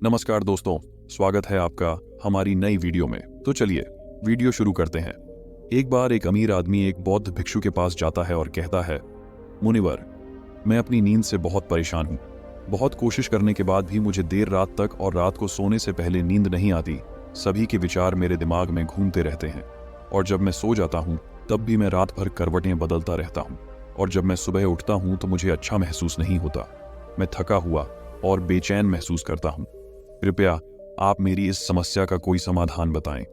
नमस्कार दोस्तों, स्वागत है आपका हमारी नई वीडियो में। तो चलिए वीडियो शुरू करते हैं। एक बार एक अमीर आदमी एक बौद्ध भिक्षु के पास जाता है और कहता है, मुनिवर, मैं अपनी नींद से बहुत परेशान हूँ। बहुत कोशिश करने के बाद भी मुझे देर रात तक और रात को सोने से पहले नींद नहीं आती। सभी के विचार मेरे दिमाग में घूमते रहते हैं और जब मैं सो जाता हूँ तब भी मैं रात भर करवटें बदलता रहता हूँ और जब मैं सुबह उठता हूँ तो मुझे अच्छा महसूस नहीं होता। मैं थका हुआ और बेचैन महसूस करता हूँ। कृपया आप मेरी इस समस्या का कोई समाधान बताएं।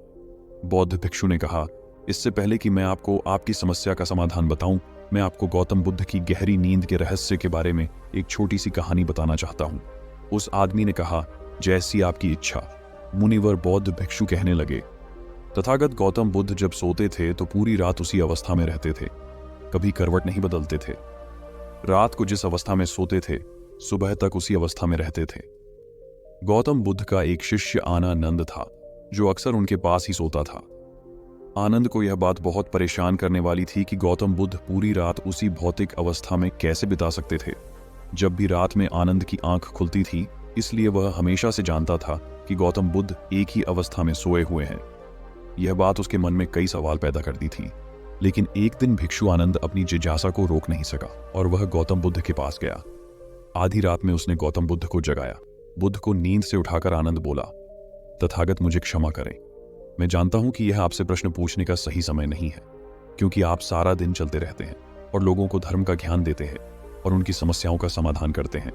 बौद्ध भिक्षु ने कहा, इससे पहले कि मैं आपको आपकी समस्या का समाधान बताऊं, मैं आपको गौतम बुद्ध की गहरी नींद के रहस्य के बारे में एक छोटी सी कहानी बताना चाहता हूं। उस आदमी ने कहा, जैसी आपकी इच्छा। मुनिवर बौद्ध भिक्षु कहने लगे, तथागत गौतम बुद्ध जब सोते थे तो पूरी रात उसी अवस्था में रहते थे, कभी करवट नहीं बदलते थे। रात को जिस अवस्था में सोते थे सुबह तक उसी अवस्था में रहते थे। गौतम बुद्ध का एक शिष्य आनंद था जो अक्सर उनके पास ही सोता था। आनंद को यह बात बहुत परेशान करने वाली थी कि गौतम बुद्ध पूरी रात उसी भौतिक अवस्था में कैसे बिता सकते थे। जब भी रात में आनंद की आंख खुलती थी, इसलिए वह हमेशा से जानता था कि गौतम बुद्ध एक ही अवस्था में सोए हुए हैं। यह बात उसके मन में कई सवाल पैदा करती थी, लेकिन एक दिन भिक्षु आनंद अपनी जिज्ञासा को रोक नहीं सका और वह गौतम बुद्ध के पास गया। आधी रात में उसने गौतम बुद्ध को जगाया। बुद्ध को नींद से उठाकर आनंद बोला, तथागत मुझे क्षमा करें। मैं जानता हूं कि यह आपसे प्रश्न पूछने का सही समय नहीं है, क्योंकि आप सारा दिन चलते रहते हैं और लोगों को धर्म का ज्ञान देते हैं और उनकी समस्याओं का समाधान करते हैं।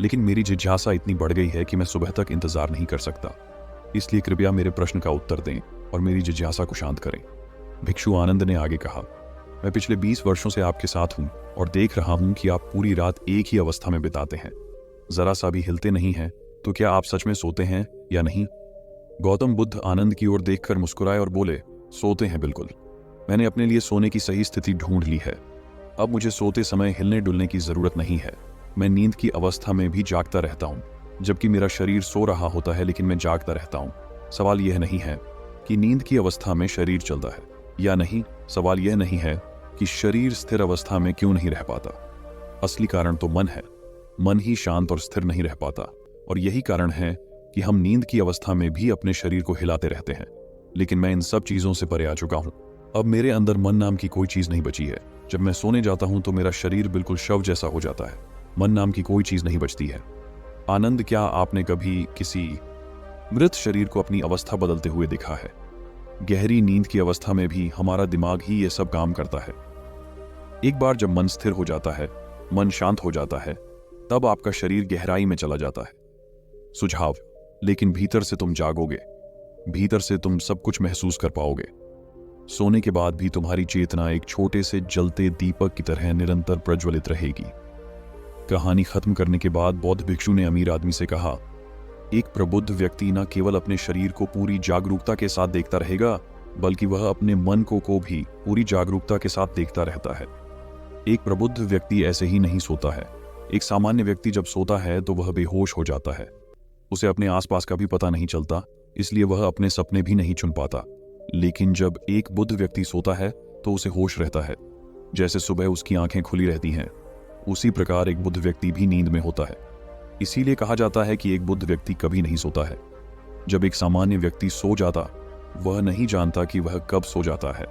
लेकिन मेरी जिज्ञासा इतनी बढ़ गई है कि मैं सुबह तक इंतजार नहीं कर सकता। इसलिए कृपया मेरे प्रश्न का उत्तर दें और मेरी जिज्ञासा को शांत करें। भिक्षु आनंद ने आगे कहा, मैं पिछले 20 वर्षों से आपके साथ हूं और देख रहा हूं कि आप पूरी रात एक ही अवस्था में बिताते हैं, जरा सा भी हिलते नहीं हैं। तो क्या आप सच में सोते हैं या नहीं? गौतम बुद्ध आनंद की ओर देखकर मुस्कुराए और बोले, सोते हैं बिल्कुल। मैंने अपने लिए सोने की सही स्थिति ढूंढ ली है। अब मुझे सोते समय हिलने डुलने की जरूरत नहीं है। मैं नींद की अवस्था में भी जागता रहता हूँ, जबकि मेरा शरीर सो रहा होता है, लेकिन मैं जागता रहता हूँ। सवाल यह नहीं है कि नींद की अवस्था में शरीर चलता है या नहीं। सवाल यह नहीं है कि शरीर स्थिर अवस्था में क्यों नहीं रह पाता। असली कारण तो मन है। मन ही शांत और स्थिर नहीं रह पाता और यही कारण है कि हम नींद की अवस्था में भी अपने शरीर को हिलाते रहते हैं। लेकिन मैं इन सब चीजों से परे आ चुका हूं। अब मेरे अंदर मन नाम की कोई चीज नहीं बची है। जब मैं सोने जाता हूं तो मेरा शरीर बिल्कुल शव जैसा हो जाता है। मन नाम की कोई चीज नहीं बचती है। आनंद, क्या आपने कभी किसी मृत शरीर को अपनी अवस्था बदलते हुए देखा है? गहरी नींद की अवस्था में भी हमारा दिमाग ही ये सब काम करता है। एक बार जब मन स्थिर हो जाता है, मन शांत हो जाता है, तब आपका शरीर गहराई में चला जाता है। सुझाव, लेकिन भीतर से तुम जागोगे। भीतर से तुम सब कुछ महसूस कर पाओगे। सोने के बाद भी तुम्हारी चेतना एक छोटे से जलते दीपक की तरह निरंतर प्रज्वलित रहेगी। कहानी खत्म करने के बाद बौद्ध भिक्षु ने अमीर आदमी से कहा, एक प्रबुद्ध व्यक्ति न केवल अपने शरीर को पूरी जागरूकता के साथ देखता रहेगा, बल्कि वह अपने मन को भी पूरी जागरूकता के साथ देखता रहता है। एक प्रबुद्ध व्यक्ति ऐसे ही नहीं सोता है। एक सामान्य व्यक्ति जब सोता है तो वह बेहोश हो जाता है। उसे अपने आसपास का भी पता नहीं चलता, इसलिए वह अपने सपने भी नहीं चुन पाता। लेकिन जब एक बुद्ध व्यक्ति सोता है तो उसे होश रहता है। जैसे सुबह उसकी आंखें खुली रहती हैं, उसी प्रकार एक बुद्ध व्यक्ति भी नींद में होता है। इसीलिए कहा जाता है कि एक बुद्ध व्यक्ति कभी नहीं सोता है। जब एक सामान्य व्यक्ति सो जाता, वह नहीं जानता कि वह कब सो जाता है।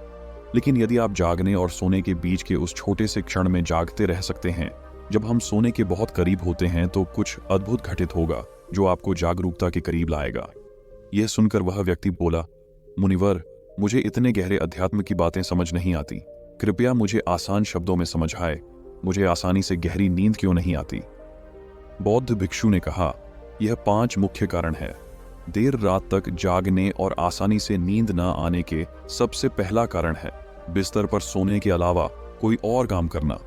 लेकिन यदि आप जागने और सोने के बीच के उस छोटे से क्षण में जागते रह सकते हैं, जब हम सोने के बहुत करीब होते हैं, तो कुछ अद्भुत घटित होगा जो आपको जागरूकता के करीब लाएगा। यह सुनकर वह व्यक्ति बोला, मुनिवर, मुझे इतने गहरे अध्यात्म की बातें समझ नहीं आती। कृपया मुझे आसान शब्दों में समझाएं। मुझे आसानी से गहरी नींद क्यों नहीं आती? बौद्ध भिक्षु ने कहा, यह 5 मुख्य कारण है। देर रात तक जागने और आसानी से नींद न आने के सबसे पहला कारण है बिस्तर पर सोने के अलावा कोई और काम करना।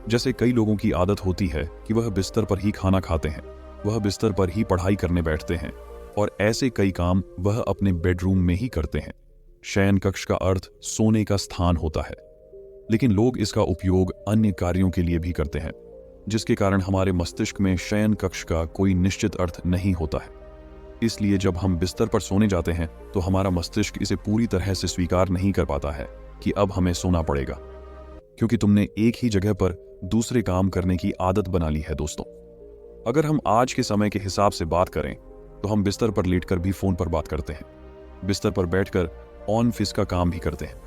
जैसे कई लोगों की आदत होती है कि वह बिस्तर पर ही खाना खाते हैं, वह बिस्तर पर ही पढ़ाई करने बैठते हैं और ऐसे कई काम वह अपने बेडरूम में ही करते हैं। शयन कक्ष का अर्थ सोने का स्थान होता है, लेकिन लोग इसका उपयोग अन्य कार्यों के लिए भी करते हैं, जिसके कारण हमारे मस्तिष्क में शयन कक्ष का कोई निश्चित अर्थ नहीं होता है। इसलिए जब हम बिस्तर पर सोने जाते हैं तो हमारा मस्तिष्क इसे पूरी तरह से स्वीकार नहीं कर पाता है कि अब हमें सोना पड़ेगा, क्योंकि तुमने एक ही जगह पर दूसरे काम करने की आदत बना ली है। दोस्तों, अगर हम आज के समय के हिसाब से बात करें तो हम बिस्तर पर लेटकर भी फ़ोन पर बात करते हैं, बिस्तर पर बैठकर ऑफिस का काम भी करते हैं,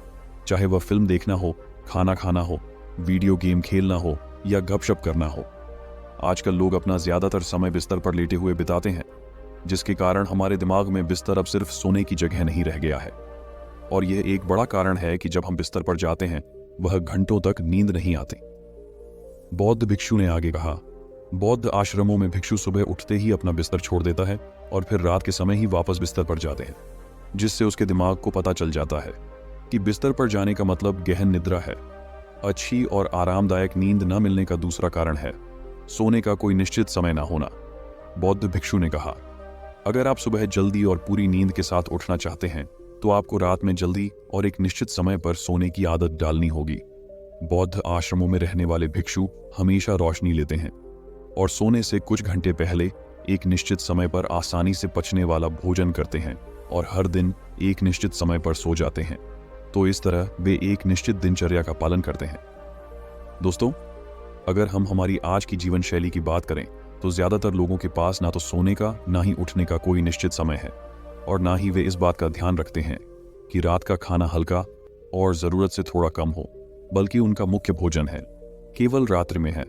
चाहे वह फिल्म देखना हो, खाना खाना हो, वीडियो गेम खेलना हो या गपशप करना हो। आजकल लोग अपना ज़्यादातर समय बिस्तर पर लेटे हुए बिताते हैं, जिसके कारण हमारे दिमाग में बिस्तर अब सिर्फ सोने की जगह नहीं रह गया है। और यह एक बड़ा कारण है कि जब हम बिस्तर पर जाते हैं वह घंटों तक नींद नहीं आती। बौद्ध भिक्षु ने आगे कहा, बौद्ध आश्रमों में भिक्षु सुबह उठते ही अपना बिस्तर छोड़ देता है और फिर रात के समय ही वापस बिस्तर पर जाते हैं, जिससे उसके दिमाग को पता चल जाता है कि बिस्तर पर जाने का मतलब गहन निद्रा है। अच्छी और आरामदायक नींद न मिलने का दूसरा कारण है सोने का कोई निश्चित समय न होना। बौद्ध भिक्षु ने कहा, अगर आप सुबह जल्दी और पूरी नींद के साथ उठना चाहते हैं तो आपको रात में जल्दी और एक निश्चित समय पर सोने की आदत डालनी होगी। बौद्ध आश्रमों में रहने वाले भिक्षु हमेशा रोशनी लेते हैं और सोने से कुछ घंटे पहले एक निश्चित समय पर आसानी से पचने वाला भोजन करते हैं और हर दिन एक निश्चित समय पर सो जाते हैं। तो इस तरह वे एक निश्चित दिनचर्या का पालन करते हैं। दोस्तों, अगर हम हमारी आज की जीवन शैली की बात करें तो ज्यादातर लोगों के पास ना तो सोने का ना ही उठने का कोई निश्चित समय है और ना ही वे इस बात का ध्यान रखते हैं कि रात का खाना हल्का और जरूरत से थोड़ा कम हो, बल्कि उनका मुख्य भोजन है केवल रात्रि में है।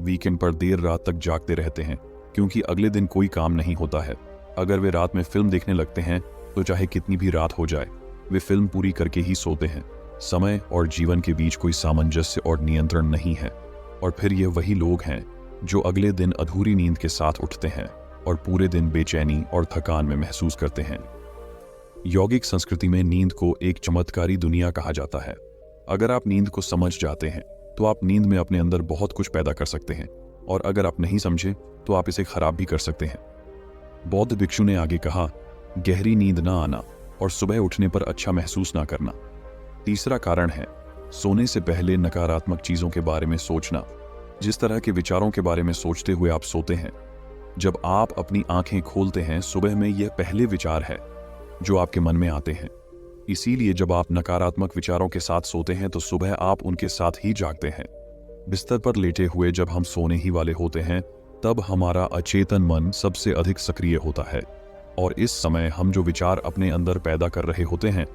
वीकेंड पर देर रात तक जागते रहते हैं क्योंकि अगले दिन कोई काम नहीं होता है। अगर वे रात में फिल्म देखने लगते हैं तो चाहे कितनी भी रात हो जाए वे फिल्म पूरी करके ही सोते हैं। समय और जीवन के बीच कोई सामंजस्य और नियंत्रण नहीं है। और फिर ये वही लोग हैं जो अगले दिन अधूरी नींद के साथ उठते हैं और पूरे दिन बेचैनी और थकान में महसूस करते हैं। यौगिक संस्कृति में नींद को एक चमत्कारी दुनिया कहा जाता है। अगर आप नींद को समझ जाते हैं तो आप नींद में अपने अंदर बहुत कुछ पैदा कर सकते हैं और अगर आप नहीं समझे तो आप इसे खराब भी कर सकते हैं। बौद्ध भिक्षु ने आगे कहा, गहरी नींद ना आना और सुबह उठने पर अच्छा महसूस ना करना। तीसरा कारण है सोने से पहले नकारात्मक चीजों के बारे में सोचना। जिस तरह के विचारों के बारे में सोचते हुए आप सोते हैं, जब आप अपनी आंखें खोलते हैं सुबह में यह पहले विचार है जो आपके मन में आते हैं। इसीलिए जब आप नकारात्मक विचारों के साथ सोते हैं तो सुबह आप उनके साथ ही जागते हैं। बिस्तर पर लेटे हुए जब हम सोने ही वाले होते हैं तब हमारा अचेतन मन सबसे अधिक सक्रिय होता है और इस समय हम जो विचार अपने अंदर पैदा कर रहे होते हैं,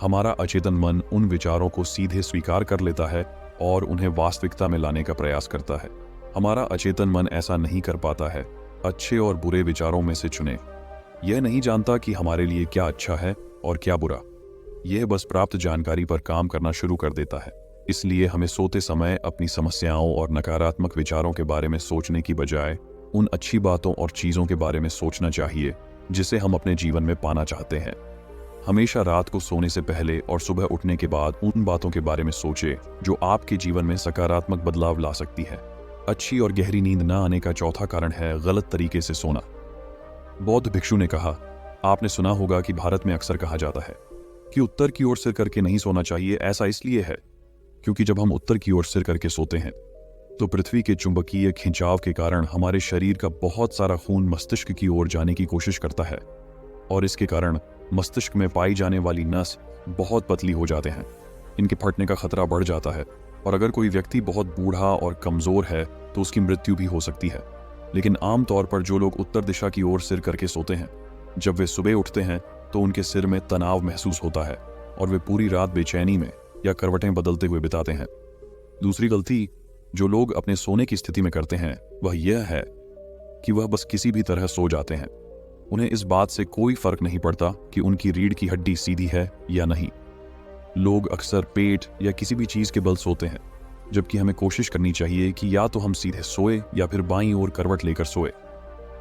हमारा अचेतन मन उन विचारों को सीधे स्वीकार कर लेता है और उन्हें वास्तविकता में लाने का प्रयास करता है। हमारा अचेतन मन ऐसा नहीं कर पाता है। अच्छे और बुरे विचारों में से चुने। यह नहीं जानता कि हमारे लिए क्या अच्छा है और क्या बुरा। यह बस प्राप्त जानकारी पर काम करना शुरू कर देता है। इसलिए हमें सोते समय अपनी समस्याओं और नकारात्मक विचारों के बारे में सोचने की बजाय उन अच्छी बातों और चीजों के बारे में सोचना चाहिए जिसे हम अपने जीवन में पाना चाहते हैं। हमेशा रात को सोने से पहले और सुबह उठने के बाद उन बातों के बारे में सोचे जो आपके जीवन में सकारात्मक बदलाव ला सकती है। अच्छी और गहरी नींद न आने का चौथा कारण है गलत तरीके से सोना। बौद्ध भिक्षु ने कहा, आपने सुना होगा कि भारत में अक्सर कहा जाता है कि उत्तर की ओर सिर करके नहीं सोना चाहिए। ऐसा इसलिए है क्योंकि जब हम उत्तर की ओर सिर करके सोते हैं तो पृथ्वी के चुंबकीय खिंचाव के कारण हमारे शरीर का बहुत सारा खून मस्तिष्क की ओर जाने की कोशिश करता है और इसके कारण मस्तिष्क में पाई जाने वाली नस बहुत पतली हो जाते हैं। इनके फटने का खतरा बढ़ जाता है और अगर कोई व्यक्ति बहुत बूढ़ा और कमजोर है तो उसकी मृत्यु भी हो सकती है। लेकिन आमतौर पर जो लोग उत्तर दिशा की ओर सिर करके सोते हैं, जब वे सुबह उठते हैं तो उनके सिर में तनाव महसूस होता है और वे पूरी रात बेचैनी में या करवटें बदलते हुए बिताते हैं। दूसरी गलती जो लोग अपने सोने की स्थिति में करते हैं वह यह है कि वह बस किसी भी तरह सो जाते हैं। उन्हें इस बात से कोई फर्क नहीं पड़ता कि उनकी रीढ़ की हड्डी सीधी है या नहीं। लोग अक्सर पेट या किसी भी चीज के बल सोते हैं, जबकि हमें कोशिश करनी चाहिए कि या तो हम सीधे सोए या फिर बाईं ओर करवट लेकर सोए।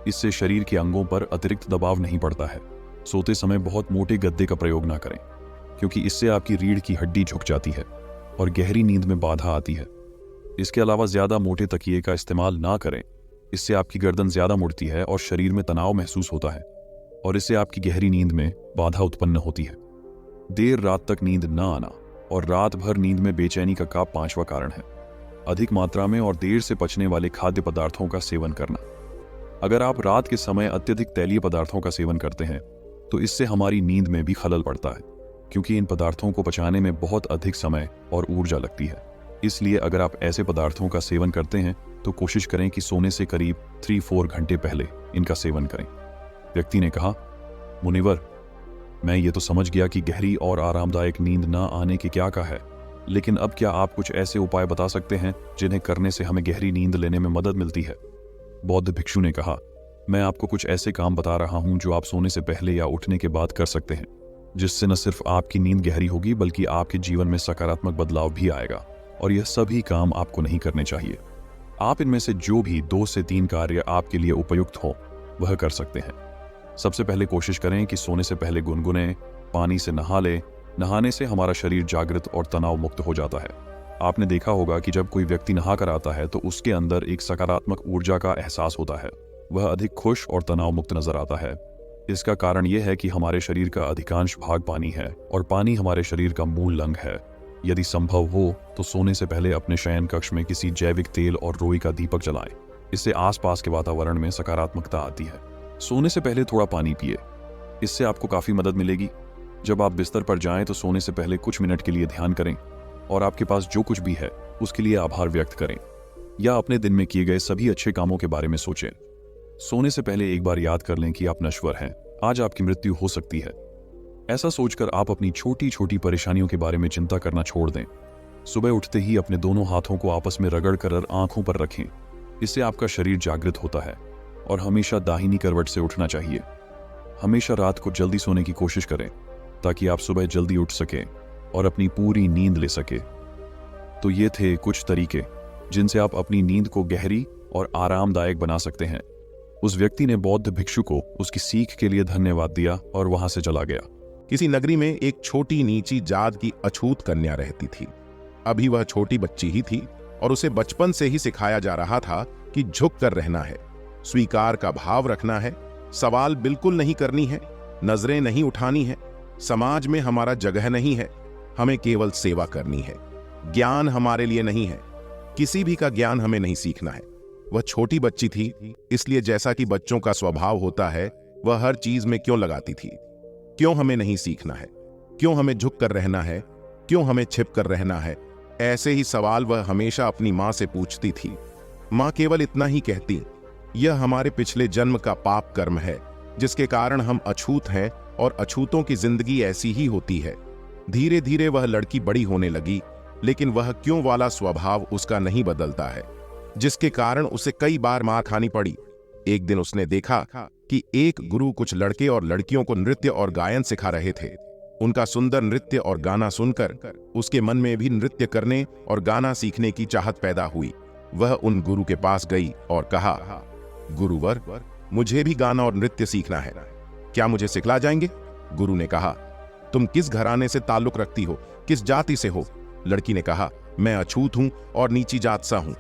इससे शरीर के अंगों पर अतिरिक्त दबाव नहीं पड़ता है। सोते समय बहुत मोटे गद्दे का प्रयोग ना करें क्योंकि इससे आपकी रीढ़ की हड्डी झुक जाती है और गहरी नींद में बाधा आती है। इसके अलावा ज्यादा मोटे तकिए का इस्तेमाल ना करें। इससे आपकी गर्दन ज्यादा मुड़ती है और शरीर में तनाव महसूस होता है और इससे आपकी गहरी नींद में बाधा उत्पन्न होती है। देर रात तक नींद न आना और रात भर नींद में बेचैनी का पांचवा कारण है अधिक मात्रा में और देर से पचने वाले खाद्य पदार्थों का सेवन करना। अगर आप रात के समय अत्यधिक तैलीय पदार्थों का सेवन करते हैं तो इससे हमारी नींद में भी खलल पड़ता है क्योंकि इन पदार्थों को पचाने में बहुत अधिक समय और ऊर्जा लगती है। इसलिए अगर आप ऐसे पदार्थों का सेवन करते हैं तो कोशिश करें कि सोने से करीब 3-4 घंटे पहले इनका सेवन करें। व्यक्ति ने कहा, मुनिवर, मैं ये तो समझ गया कि गहरी और आरामदायक नींद न आने की क्या का है, लेकिन अब क्या आप कुछ ऐसे उपाय बता सकते हैं जिन्हें करने से हमें गहरी नींद लेने में मदद मिलती है? बौद्ध भिक्षु ने कहा, मैं आपको कुछ ऐसे काम बता रहा हूं जो आप सोने से पहले या उठने के बाद कर सकते हैं, जिससे न सिर्फ आपकी नींद गहरी होगी बल्कि आपके जीवन में सकारात्मक बदलाव भी आएगा। और यह सभी काम आपको नहीं करने चाहिए। आप इनमें से जो भी 2 से 3 कार्य आपके लिए उपयुक्त हो वह कर सकते हैं। सबसे पहले कोशिश करें कि सोने से पहले गुनगुने पानी से नहा लें। नहाने से हमारा शरीर जागृत और तनाव मुक्त हो जाता है। आपने देखा होगा कि जब कोई व्यक्ति नहा कर आता है तो उसके अंदर एक सकारात्मक ऊर्जा का एहसास होता है। वह अधिक खुश और तनाव मुक्त नजर आता है। इसका कारण यह है कि हमारे शरीर का अधिकांश भाग पानी है और पानी हमारे शरीर का मूल अंग है। यदि संभव हो तो सोने से पहले अपने शयन कक्ष में किसी जैविक तेल और रोई का दीपक जलाएं। इससे आसपास के वातावरण में सकारात्मकता आती है। सोने से पहले थोड़ा पानी पिए, इससे आपको काफी मदद मिलेगी। जब आप बिस्तर पर जाएं तो सोने से पहले कुछ मिनट के लिए ध्यान करें और आपके पास जो कुछ भी है उसके लिए आभार व्यक्त करें, या अपने दिन में किए गए सभी अच्छे कामों के बारे में सोचें। सोने से पहले एक बार याद कर लें कि आप नश्वर हैं, आज आपकी मृत्यु हो सकती है। ऐसा सोचकर आप अपनी छोटी छोटी परेशानियों के बारे में चिंता करना छोड़ दें। सुबह उठते ही अपने दोनों हाथों को आपस में रगड़ कर आंखों पर रखें। इससे आपका शरीर जागृत होता है। और हमेशा दाहिनी करवट से उठना चाहिए। हमेशा रात को जल्दी सोने की कोशिश करें ताकि आप सुबह जल्दी उठ सकें और अपनी पूरी नींद ले सके। तो ये थे कुछ तरीके जिनसे आप अपनी नींद को गहरी और आरामदायक बना सकते हैं। उस व्यक्ति ने बौद्ध भिक्षु को उसकी सीख के लिए धन्यवाद दिया और वहां से चला गया। किसी नगरी में एक छोटी नीची जात की अछूत कन्या रहती थी। अभी वह छोटी बच्ची ही थी और उसे बचपन से ही सिखाया जा रहा था कि झुक कर रहना है, स्वीकार का भाव रखना है, सवाल बिल्कुल नहीं करनी है, नजरें नहीं उठानी है, समाज में हमारा जगह नहीं है, हमें केवल सेवा करनी है। ज्ञान हमारे लिए नहीं है, किसी भी का ज्ञान हमें नहीं सीखना है। वह छोटी बच्ची थी, इसलिए जैसा कि बच्चों का स्वभाव होता है, वह हर चीज में क्यों लगाती थी। क्यों हमें नहीं सीखना है, क्यों हमें झुक कर रहना है, क्यों हमें छिप कर रहना है, ऐसे ही सवाल वह हमेशा अपनी माँ से पूछती थी। माँ केवल इतना ही कहती, यह हमारे पिछले जन्म का पाप कर्म है जिसके कारण हम अछूत हैं और अछूतों की जिंदगी ऐसी ही होती है। धीरे धीरे वह लड़की बड़ी होने लगी, लेकिन वह क्यों वाला स्वभाव उसका नहीं बदलता है, जिसके कारण उसे कई बार मार खानी पड़ी। एक दिन उसने देखा कि एक गुरु कुछ लड़के और लड़कियों को नृत्य और गायन सिखा रहे थे। उनका सुंदर नृत्य और गाना सुनकर उसके मन में भी नृत्य करने और गाना सीखने की चाहत पैदा हुई। वह उन गुरु के पास गई और कहा, गुरुवर, मुझे भी गाना और नृत्य सीखना है, क्या मुझे सिखला जाएंगे? गुरु ने कहा, तुम किस घराने से ताल्लुक रखती हो, किस जाति से हो? लड़की ने कहा, मैं अछूत हूं और नीची जात सा हूं।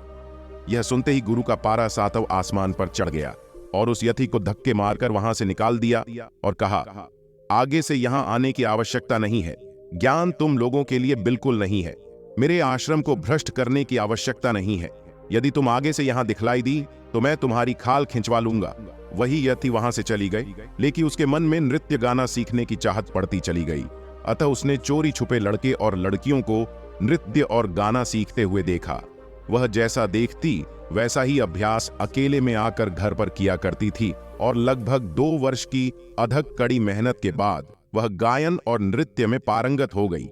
यह सुनते ही गुरु का पारा सातव आसमान पर चढ़ गया और उस यति को धक्के मारकर वहां से निकाल दिया और कहा, आगे से यहां आने की आवश्यकता नहीं है। ज्ञान तुम लोगों के लिए बिल्कुल नहीं है। मेरे आश्रम को भ्रष्ट करने की आवश्यकता नहीं है। यदि तुम आगे से यहां दिखलाई दी तो मैं तुम्हारी खाल खिंचवा लूंगा। वही यति वहां से चली गई, लेकिन उसके मन में नृत्य गाना सीखने की चाहत बढ़ती चली गई। अतः उसने चोरी छुपे लड़के और लड़कियों को नृत्य और गाना सीखते हुए देखा। वह जैसा देखती वैसा ही अभ्यास अकेले में आकर घर पर किया करती थी और लगभग 2 वर्ष की अथक कड़ी मेहनत के बाद वह गायन और नृत्य में पारंगत हो गई।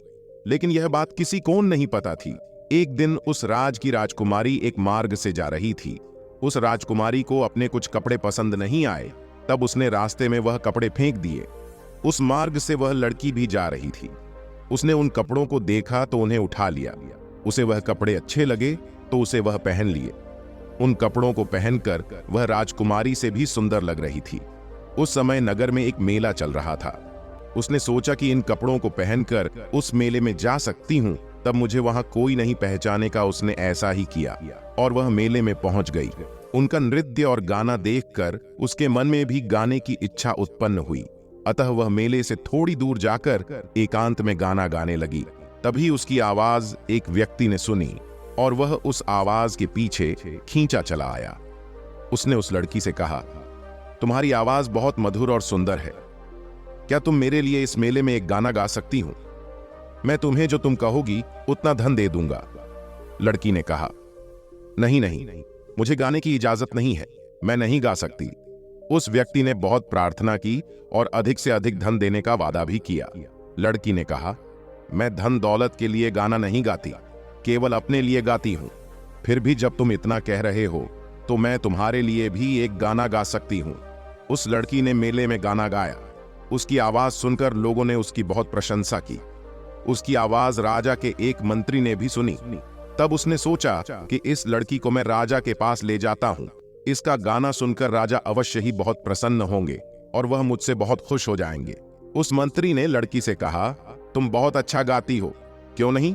लेकिन यह बात किसी को नहीं पता थी। एक दिन उस राज की राजकुमारी एक मार्ग से जा रही थी। उस राजकुमारी को अपने कुछ कपड़े पसंद नहीं आए, तब उसने रास्ते में वह कपड़े फेंक दिए। उस मार्ग से वह लड़की भी जा रही थी। उसने उन कपड़ों को देखा तो उन्हें उठा लिया। उसे वह कपड़े अच्छे लगे तो उसे वह पहन लिए। उन कपड़ों को पहनकर वह राजकुमारी से भी सुंदर लग रही थी। उस समय नगर में एक मेला चल रहा था। उसने सोचा कि इन कपड़ों को पहनकर उस मेले में जा सकती हूं, तब मुझे वहां कोई नहीं पहचानेगा। उसने ऐसा ही किया और वह मेले में पहुंच गई। उनका नृत्य और गाना देखकर उसके मन में भी गाने की इच्छा उत्पन्न हुई। अतः वह मेले से थोड़ी दूर जाकर एकांत में गाना गाने लगी। तभी उसकी आवाज एक व्यक्ति ने सुनी और वह उस आवाज के पीछे खींचा चला आया। उसने उस लड़की से कहा, तुम्हारी आवाज बहुत मधुर और सुंदर है, क्या तुम मेरे लिए इस मेले में एक गाना गा सकती हो? मैं तुम्हें जो तुम कहोगी उतना धन दे दूंगा। लड़की ने कहा, नहीं नहीं, मुझे गाने की इजाजत नहीं है, मैं नहीं गा सकती। उस व्यक्ति ने बहुत प्रार्थना की और अधिक से अधिक धन देने का वादा भी किया। लड़की ने कहा, मैं धन दौलत के लिए गाना नहीं गाती, केवल अपने लिए गाती हूं। फिर भी जब तुम इतना कह रहे हो तो मैं तुम्हारे लिए भी एक गाना गा सकती हूं। उस लड़की ने मेले में गाना गाया। उसकी आवाज सुनकर लोगों ने उसकी बहुत प्रशंसा की। उसकी आवाज राजा के एक मंत्री ने भी सुनी। तब उसने सोचा कि इस लड़की को मैं राजा के पास ले जाता हूं। इसका गाना सुनकर राजा अवश्य ही बहुत प्रसन्न होंगे और वह मुझसे बहुत खुश हो जाएंगे। उस मंत्री ने लड़की से कहा, तुम बहुत अच्छा गाती हो, क्यों नहीं?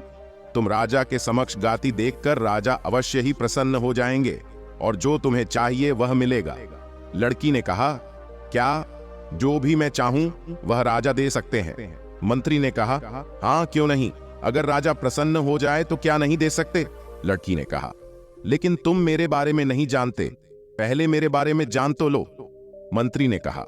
तुम राजा के समक्ष गाती देखकर राजा अवश्य ही प्रसन्न हो जाएंगे और जो तुम्हें चाहिए वह मिलेगा। लड़की ने कहा, क्या जो भी मैं चाहूं वह राजा दे सकते हैं? मंत्री ने कहा, हाँ क्यों नहीं, अगर राजा प्रसन्न हो जाए तो क्या नहीं दे सकते? लड़की ने कहा, लेकिन तुम मेरे बारे में नहीं जानते, पहले मेरे बारे में जान तो लो। मंत्री ने कहा,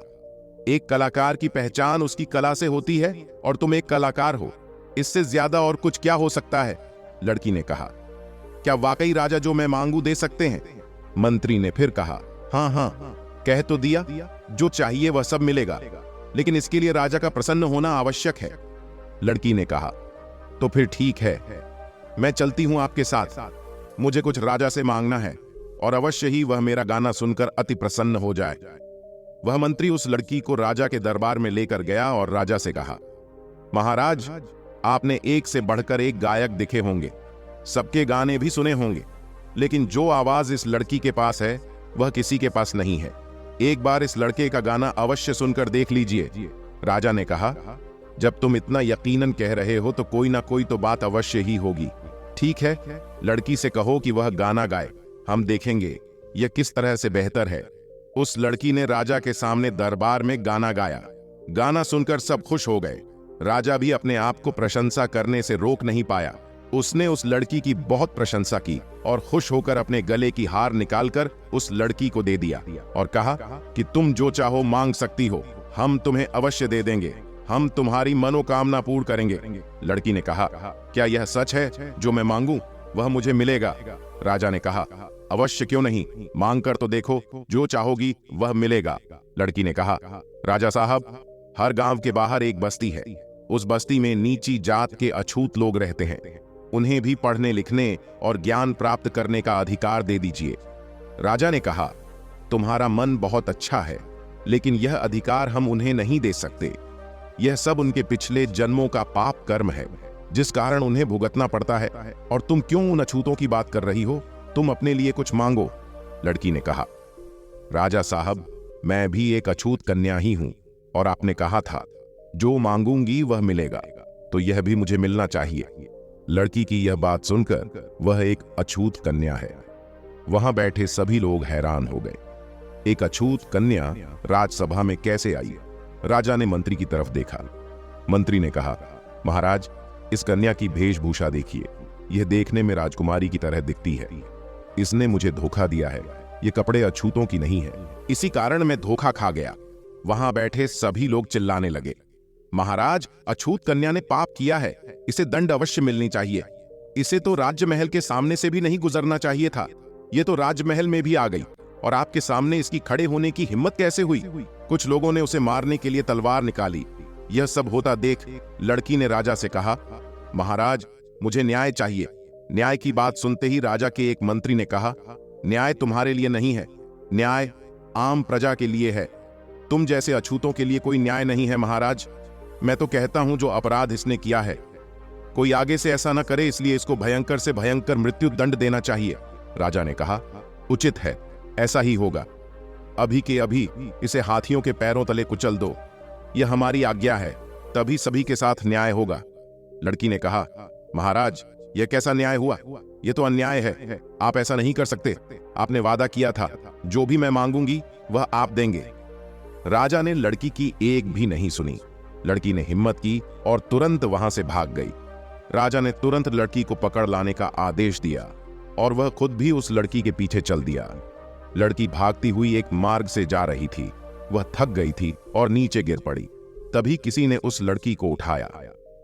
एक कलाकार की पहचान उसकी कला से होती है और तुम एक कलाकार हो, इससे ज्यादा और कुछ क्या हो सकता है? लड़की ने कहा, क्या वाकई राजा जो मैं मांगू दे सकते हैं? मंत्री ने फिर कहा, हाँ हाँ, कह तो दिया, जो चाहिए वह सब मिलेगा, लेकिन इसके लिए राजा का प्रसन्न होना आवश्यक है। लड़की ने कहा, तो फिर ठीक है, मैं चलती हूं आपके साथ। मुझे कुछ राजा से मांगना है और अवश्य ही वह मेरा गाना सुनकर अति प्रसन्न हो जाए। वह मंत्री उस लड़की को राजा के दरबार में लेकर गया और राजा से कहा, महाराज, आपने एक से बढ़कर एक गायक दिखे होंगे, सबके गाने भी सुने होंगे, लेकिन जो आवाज इस लड़की के पास है वह किसी के पास नहीं है। एक बार इस लड़के का गाना अवश्य सुनकर देख लीजिए। राजा ने कहा, जब तुम इतना यकीनन कह रहे हो तो कोई ना कोई तो बात अवश्य ही होगी। ठीक है, लड़की से कहो कि वह गाना गाए, हम देखेंगे यह किस तरह से बेहतर है। उस लड़की ने राजा के सामने दरबार में गाना गाया। गाना सुनकर सब खुश हो गए। राजा भी अपने आप को प्रशंसा करने से रोक नहीं पाया। उसने उस लड़की की बहुत प्रशंसा की और खुश होकर अपने गले की हार निकालकर उस लड़की को दे दिया और कहा कि तुम जो चाहो मांग सकती हो, हम तुम्हें अवश्य दे देंगे, हम तुम्हारी मनोकामना पूर्ण करेंगे। लड़की ने कहा, क्या यह सच है? जो मैं मांगू वह मुझे मिलेगा? राजा ने कहा, अवश्य क्यों नहीं, मांग कर तो देखो, जो चाहोगी वह मिलेगा। लड़की ने कहा, राजा साहब, हर गांव के बाहर एक बस्ती है, उस बस्ती में नीची जात के अछूत लोग रहते हैं, उन्हें भी पढ़ने लिखने और ज्ञान प्राप्त करने का अधिकार दे दीजिए। राजा ने कहा, तुम्हारा मन बहुत अच्छा है, लेकिन यह अधिकार हम उन्हें नहीं दे सकते। यह सब उनके पिछले जन्मों का पाप कर्म है, जिस कारण उन्हें भुगतना पड़ता है। और तुम क्यों उन अछूतों की बात कर रही हो? तुम अपने लिए कुछ मांगो। लड़की ने कहा, राजा साहब, मैं भी एक अछूत कन्या ही हूं और आपने कहा था जो मांगूंगी वह मिलेगा, तो यह भी मुझे मिलना चाहिए। लड़की की यह बात सुनकर वह एक अछूत कन्या है। वहां बैठे सभी लोग हैरान हो गए। एक अछूत कन्या राजसभा में कैसे आई? राजा ने मंत्री की तरफ देखा। मंत्री ने कहा, महाराज, इस कन्या की वेशभूषा देखिए, यह देखने में राजकुमारी की तरह दिखती है। इसने मुझे धोखा दिया है, ये कपड़े अछूतों की नहीं है, इसी कारण मैं धोखा खा गया। वहां बैठे सभी लोग चिल्लाने लगे, महाराज, अछूत कन्या ने पाप किया है, इसे दंड अवश्य मिलनी चाहिए। इसे तो राजमहल के सामने से भी नहीं गुजरना चाहिए था, ये तो राजमहल में भी आ गई और आपके सामने इसकी खड़े होने की हिम्मत कैसे हुई? कुछ लोगों ने उसे मारने के लिए तलवार निकाली। यह सब होता देख लड़की ने राजा से कहा, महाराज, मुझे न्याय चाहिए। न्याय की बात सुनते ही राजा के एक मंत्री ने कहा, न्याय तुम्हारे लिए नहीं है, न्याय आम प्रजा के लिए है। तुम जैसे अछूतों के लिए कोई न्याय नहीं है महाराज। मैं तो कहता हूं जो अपराध इसने किया है, कोई आगे से ऐसा न करे, इसलिए इसको भयंकर से भयंकर मृत्यु दंड देना चाहिए। राजा ने कहा, उचित है, ऐसा ही होगा। अभी के अभी इसे हाथियों के पैरों तले कुचल दो, यह हमारी आज्ञा है, तभी सभी के साथ न्याय होगा। लड़की ने कहा, महाराज, यह कैसा न्याय हुआ? यह तो अन्याय है, आप ऐसा नहीं कर सकते। आपने वादा किया था, जो भी मैं मांगूंगी वह आप देंगे। राजा ने लड़की की एक भी नहीं सुनी। लड़की ने हिम्मत की और तुरंत वहां से भाग गई। राजा ने तुरंत लड़की को पकड़ लाने का आदेश दिया और वह खुद भी उस लड़की के पीछे चल दिया। लड़की भागती हुई एक मार्ग से जा रही थी। वह थक गई थी और नीचे गिर पड़ी। तभी किसी ने उस लड़की को उठाया।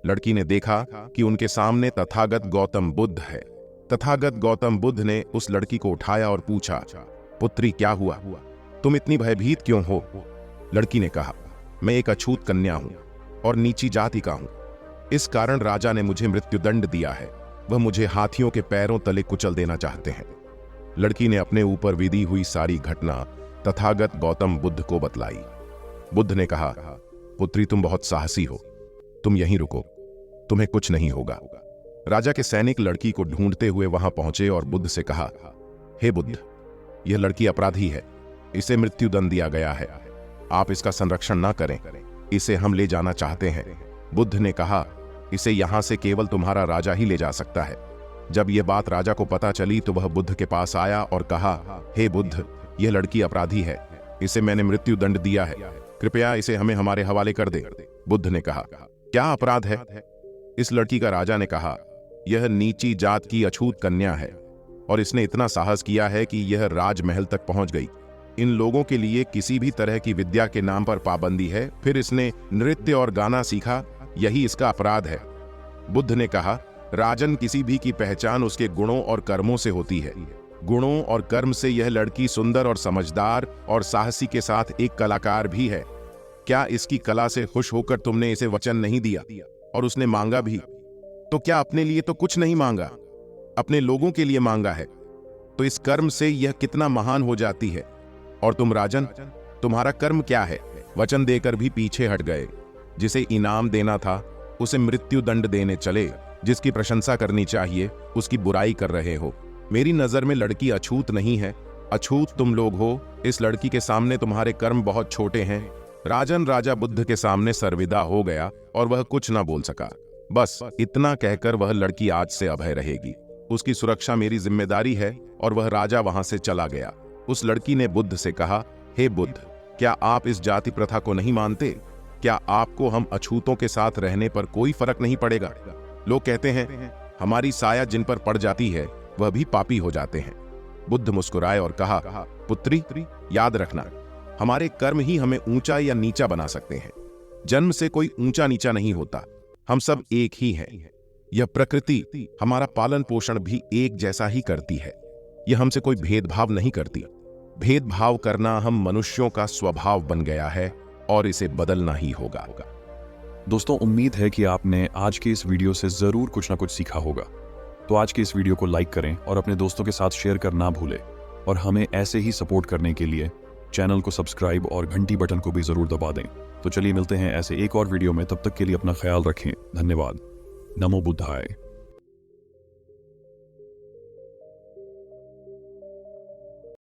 लड़की ने देखा कि उनके सामने तथागत गौतम बुद्ध है। तथागत गौतम बुद्ध ने उस लड़की को उठाया और पूछा, पुत्री, क्या हुआ? तुम इतनी भयभीत क्यों हो? लड़की ने कहा, मैं एक अछूत कन्या हूं और नीची जाति का हूं। इस कारण राजा ने मुझे मृत्युदंड दिया है। वह मुझे हाथियों के पैरों तले कुचल देना चाहते हैं। लड़की ने अपने ऊपर विधि हुई सारी घटना तथागत गौतम बुद्ध को बतलाई। बुद्ध ने कहा, पुत्री तुम बहुत साहसी हो, तुम यहीं रुको, तुम्हें कुछ नहीं होगा। राजा के सैनिक लड़की को ढूंढते हुए वहां पहुंचे और बुद्ध से कहा, हे बुद्ध, यह लड़की अपराधी है, इसे मृत्युदंड दिया गया है, आप इसका संरक्षण ना करें, इसे हम ले जाना चाहते हैं। बुद्ध ने कहा, इसे यहां से केवल तुम्हारा राजा ही ले जा सकता है। जब यह बात राजा को पता चली तो वह बुद्ध के पास आया और कहा, हे बुद्ध, यह लड़की अपराधी है, इसे मैंने मृत्युदंड दिया है, कृपया इसे हमें हमारे हवाले कर दे। बुद्ध ने कहा, क्या अपराध है? इस लड़की का राजा ने कहा, यह नीची जात की अछूत कन्या है और इसने इतना साहस किया है कि यह राजमहल तक पहुंच गई। इन लोगों के लिए किसी भी तरह की विद्या के नाम पर पाबंदी है, फिर इसने नृत्य और गाना सीखा, यही इसका अपराध है। बुद्ध ने कहा, राजन, किसी भी की पहचान उसके गुणों और कर्मों से होती है। गुणों और कर्म से यह लड़की सुंदर और समझदार और साहसी के साथ एक कलाकार भी है। क्या इसकी कला से खुश होकर तुमने इसे वचन नहीं दिया और उसने मांगा भी? तो क्या अपने लिए तो कुछ नहीं मांगा, अपने लोगों के लिए मांगा है? तो इस कर्म से यह कितना महान हो जाती है। और तुम राजन, तुम्हारा कर्म क्या है? वचन देकर भी पीछे हट गए। जिसे इनाम देना था उसे मृत्युदंड देने चले, जिसकी प्रशंसा करनी चाहिए उसकी बुराई कर रहे हो। मेरी नजर में लड़की अछूत नहीं है, अछूत तुम लोग हो। इस लड़की के सामने तुम्हारे कर्म बहुत छोटे हैं। राजन राजा बुद्ध के सामने सर्वविदा हो गया और वह कुछ ना बोल सका। बस इतना कहकर वह लड़की आज से अभय रहेगी, उसकी सुरक्षा मेरी जिम्मेदारी है। और वह राजा वहां से चला गया। उस लड़की ने बुद्ध से कहा, हे बुद्ध, क्या आप इस जाति प्रथा को नहीं मानते? क्या आपको हम अछूतों के साथ रहने पर कोई फर्क नहीं पड़ेगा? लोग कहते हैं हमारी साया जिन पर पड़ जाती है वह भी पापी हो जाते हैं। बुद्ध मुस्कुराए और कहा, पुत्री, याद रखना, हमारे कर्म ही हमें ऊंचा या नीचा बना सकते हैं। जन्म से कोई ऊंचा नीचा नहीं होता, हम सब एक ही हैं। यह प्रकृति हमारा पालन पोषण भी एक जैसा ही करती है। यह हमसे कोई भेदभाव नहीं करती। भेदभाव करना हम मनुष्यों का स्वभाव बन गया है और इसे बदलना ही होगा। दोस्तों, उम्मीद है कि आपने आज के इस वीडियो से जरूर कुछ ना कुछ सीखा होगा। तो आज के इस वीडियो को लाइक करें और अपने दोस्तों के साथ शेयर करना ना भूलें। और हमें ऐसे ही सपोर्ट करने के लिए चैनल को सब्सक्राइब और घंटी बटन को भी जरूर दबा दें। तो चलिए मिलते हैं ऐसे एक और वीडियो में, तब तक के लिए अपना ख्याल रखें। धन्यवाद। नमो बुद्धाय।